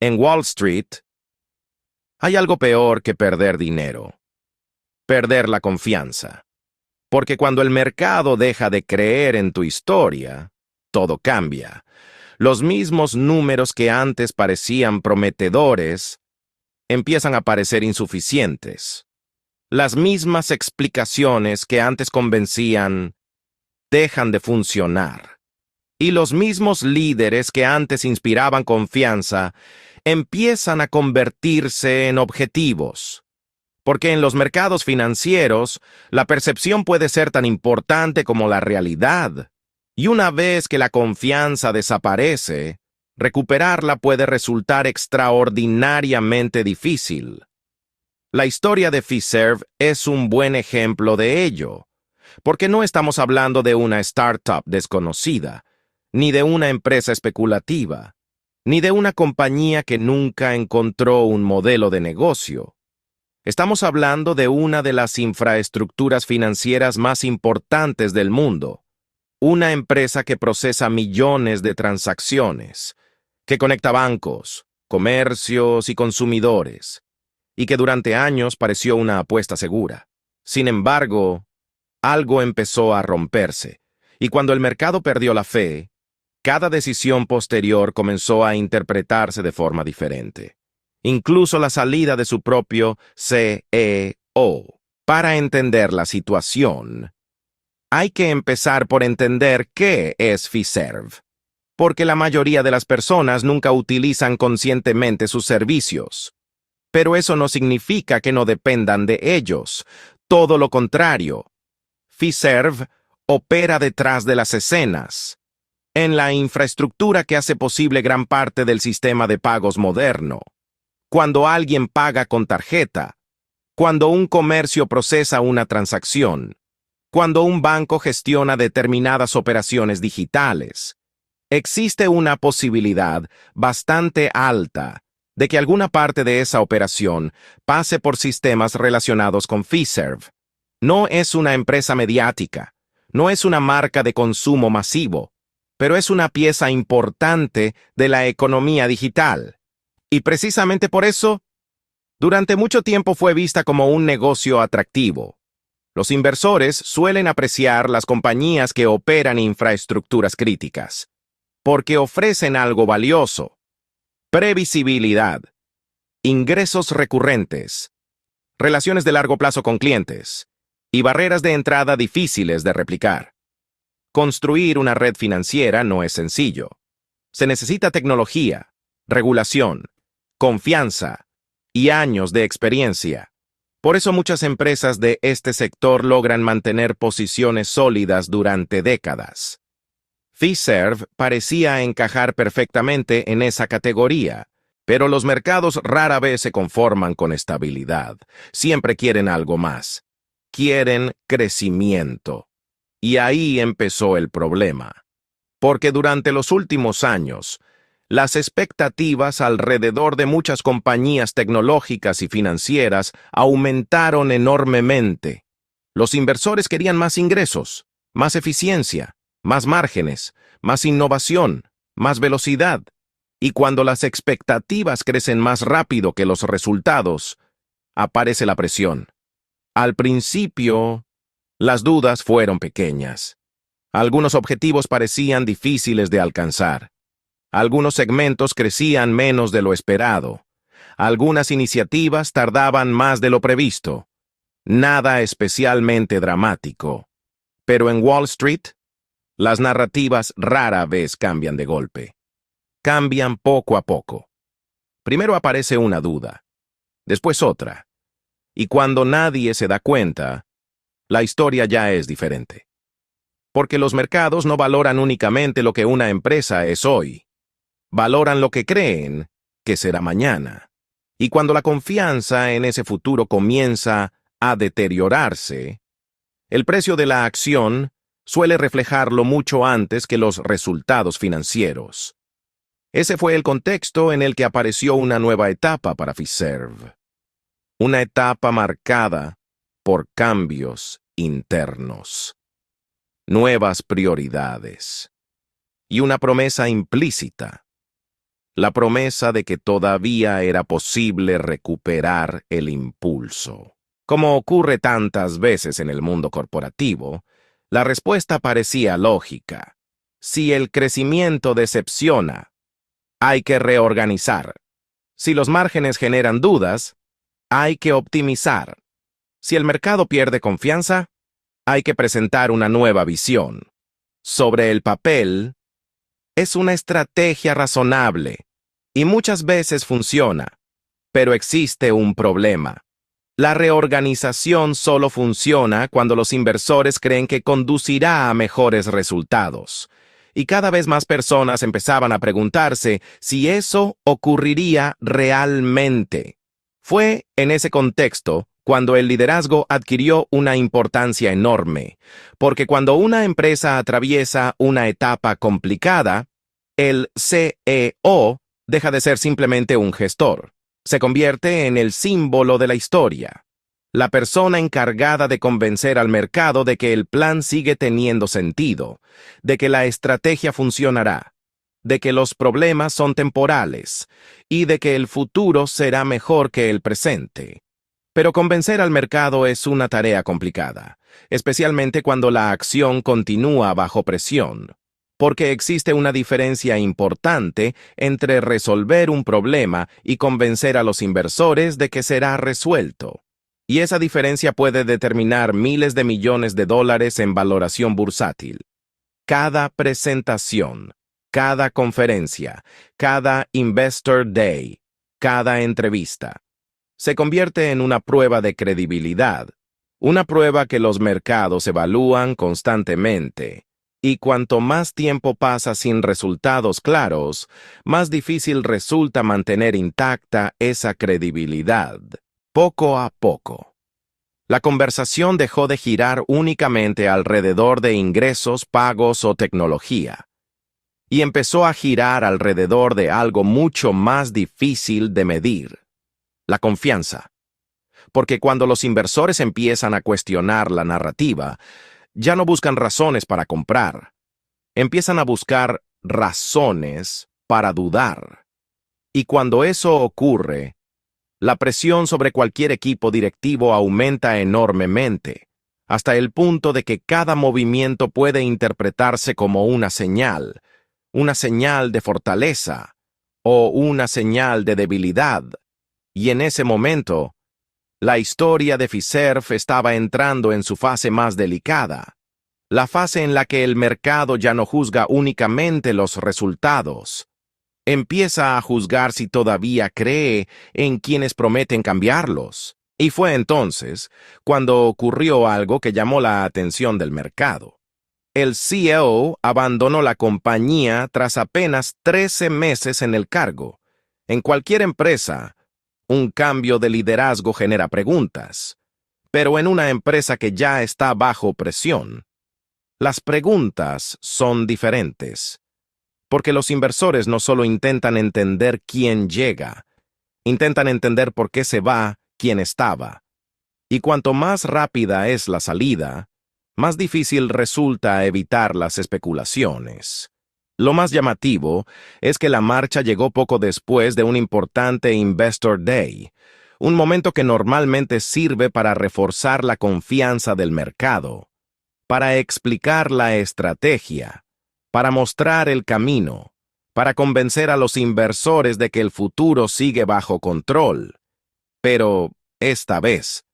En Wall Street, hay algo peor que perder dinero: perder la confianza. Porque cuando el mercado deja de creer en tu historia, todo cambia. Los mismos números que antes parecían prometedores empiezan a parecer insuficientes. Las mismas explicaciones que antes convencían dejan de funcionar. Y los mismos líderes que antes inspiraban confianza empiezan a convertirse en objetivos. Porque en los mercados financieros, la percepción puede ser tan importante como la realidad. Y una vez que la confianza desaparece, recuperarla puede resultar extraordinariamente difícil. La historia de Fiserv es un buen ejemplo de ello, porque no estamos hablando de una startup desconocida, ni de una empresa especulativa, ni de una compañía que nunca encontró un modelo de negocio. Estamos hablando de una de las infraestructuras financieras más importantes del mundo, una empresa que procesa millones de transacciones, que conecta bancos, comercios y consumidores, y que durante años pareció una apuesta segura. Sin embargo, algo empezó a romperse, y cuando el mercado perdió la fe, cada decisión posterior comenzó a interpretarse de forma diferente. Incluso la salida de su propio CEO. Para entender la situación, hay que empezar por entender qué es Fiserv, porque la mayoría de las personas nunca utilizan conscientemente sus servicios. Pero eso no significa que no dependan de ellos. Todo lo contrario. Fiserv opera detrás de las escenas, en la infraestructura que hace posible gran parte del sistema de pagos moderno. Cuando alguien paga con tarjeta, cuando un comercio procesa una transacción, cuando un banco gestiona determinadas operaciones digitales, existe una posibilidad bastante alta de que alguna parte de esa operación pase por sistemas relacionados con Fiserv. No es una empresa mediática, no es una marca de consumo masivo, pero es una pieza importante de la economía digital. Y precisamente por eso, durante mucho tiempo fue vista como un negocio atractivo. Los inversores suelen apreciar las compañías que operan infraestructuras críticas, porque ofrecen algo valioso: previsibilidad, ingresos recurrentes, relaciones de largo plazo con clientes y barreras de entrada difíciles de replicar. Construir una red financiera no es sencillo. Se necesita tecnología, regulación, confianza y años de experiencia. Por eso muchas empresas de este sector logran mantener posiciones sólidas durante décadas. Fiserv parecía encajar perfectamente en esa categoría, pero los mercados rara vez se conforman con estabilidad. Siempre quieren algo más. Quieren crecimiento. Y ahí empezó el problema. Porque durante los últimos años, las expectativas alrededor de muchas compañías tecnológicas y financieras aumentaron enormemente. Los inversores querían más ingresos, más eficiencia, más márgenes, más innovación, más velocidad. Y cuando las expectativas crecen más rápido que los resultados, aparece la presión. Al principio, las dudas fueron pequeñas. Algunos objetivos parecían difíciles de alcanzar. Algunos segmentos crecían menos de lo esperado. Algunas iniciativas tardaban más de lo previsto. Nada especialmente dramático. Pero en Wall Street, las narrativas rara vez cambian de golpe. Cambian poco a poco. Primero aparece una duda, después otra. Y cuando nadie se da cuenta, la historia ya es diferente. Porque los mercados no valoran únicamente lo que una empresa es hoy. Valoran lo que creen que será mañana. Y cuando la confianza en ese futuro comienza a deteriorarse, el precio de la acción suele reflejarlo mucho antes que los resultados financieros. Ese fue el contexto en el que apareció una nueva etapa para Fiserv. Una etapa marcada por cambios internos, nuevas prioridades y una promesa implícita: la promesa de que todavía era posible recuperar el impulso. Como ocurre tantas veces en el mundo corporativo, la respuesta parecía lógica. Si el crecimiento decepciona, hay que reorganizar. Si los márgenes generan dudas, hay que optimizar. Si el mercado pierde confianza, hay que presentar una nueva visión. Sobre el papel, es una estrategia razonable y muchas veces funciona, pero existe un problema. La reorganización solo funciona cuando los inversores creen que conducirá a mejores resultados. Y cada vez más personas empezaban a preguntarse si eso ocurriría realmente. Fue en ese contexto cuando el liderazgo adquirió una importancia enorme, porque cuando una empresa atraviesa una etapa complicada, el CEO deja de ser simplemente un gestor. Se convierte en el símbolo de la historia, la persona encargada de convencer al mercado de que el plan sigue teniendo sentido, de que la estrategia funcionará, de que los problemas son temporales y de que el futuro será mejor que el presente. Pero convencer al mercado es una tarea complicada, especialmente cuando la acción continúa bajo presión, porque existe una diferencia importante entre resolver un problema y convencer a los inversores de que será resuelto. Y esa diferencia puede determinar miles de millones de dólares en valoración bursátil. Cada presentación, cada conferencia, cada Investor Day, cada entrevista, se convierte en una prueba de credibilidad, una prueba que los mercados evalúan constantemente. Y cuanto más tiempo pasa sin resultados claros, más difícil resulta mantener intacta esa credibilidad. Poco a poco, la conversación dejó de girar únicamente alrededor de ingresos, pagos o tecnología, y empezó a girar alrededor de algo mucho más difícil de medir: la confianza. Porque cuando los inversores empiezan a cuestionar la narrativa, ya no buscan razones para comprar. Empiezan a buscar razones para dudar. Y cuando eso ocurre, la presión sobre cualquier equipo directivo aumenta enormemente, hasta el punto de que cada movimiento puede interpretarse como una señal de fortaleza o una señal de debilidad. Y en ese momento, la historia de Fiserv estaba entrando en su fase más delicada, la fase en la que el mercado ya no juzga únicamente los resultados. Empieza a juzgar si todavía cree en quienes prometen cambiarlos. Y fue entonces cuando ocurrió algo que llamó la atención del mercado. El CEO abandonó la compañía tras apenas 13 meses en el cargo. En cualquier empresa, un cambio de liderazgo genera preguntas. Pero en una empresa que ya está bajo presión, las preguntas son diferentes. Porque los inversores no solo intentan entender quién llega, intentan entender por qué se va quien estaba. Y cuanto más rápida es la salida, más difícil resulta evitar las especulaciones. Lo más llamativo es que la marcha llegó poco después de un importante Investor Day, un momento que normalmente sirve para reforzar la confianza del mercado, para explicar la estrategia, para mostrar el camino, para convencer a los inversores de que el futuro sigue bajo control. Pero, esta vez,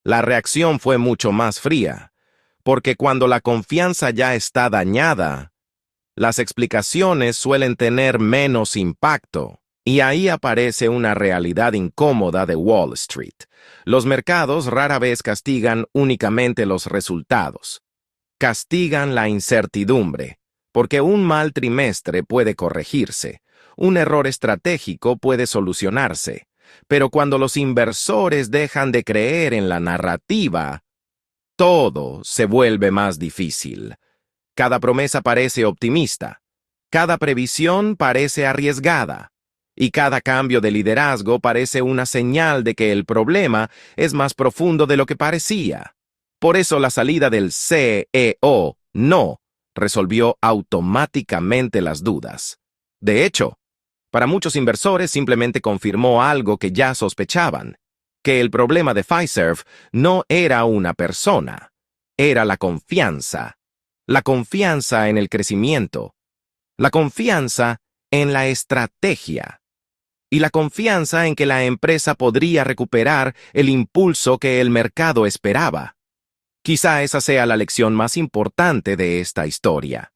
la reacción fue mucho más fría, porque cuando la confianza ya está dañada, las explicaciones suelen tener menos impacto. Y ahí aparece una realidad incómoda de Wall Street. Los mercados rara vez castigan únicamente los resultados. Castigan la incertidumbre, porque un mal trimestre puede corregirse, un error estratégico puede solucionarse, pero cuando los inversores dejan de creer en la narrativa, todo se vuelve más difícil. Cada promesa parece optimista, cada previsión parece arriesgada, y cada cambio de liderazgo parece una señal de que el problema es más profundo de lo que parecía. Por eso la salida del CEO no resolvió automáticamente las dudas. De hecho, Para muchos inversores simplemente confirmó algo que ya sospechaban, que el problema de Fiserv no era una persona, era la confianza en el crecimiento, la confianza en la estrategia y la confianza en que la empresa podría recuperar el impulso que el mercado esperaba. Quizá esa sea la lección más importante de esta historia.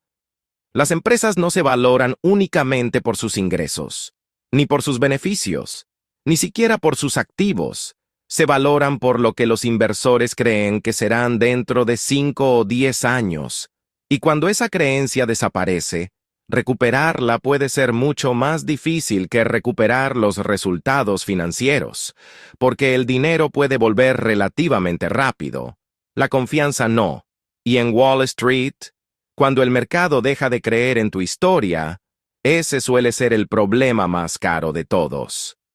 Las empresas no se valoran únicamente por sus ingresos, ni por sus beneficios, ni siquiera por sus activos. Se valoran por lo que los inversores creen que serán dentro de 5 o 10 años. Y cuando esa creencia desaparece, recuperarla puede ser mucho más difícil que recuperar los resultados financieros, porque el dinero puede volver relativamente rápido. La confianza no. Y en Wall Street, cuando el mercado deja de creer en tu historia, ese suele ser el problema más caro de todos.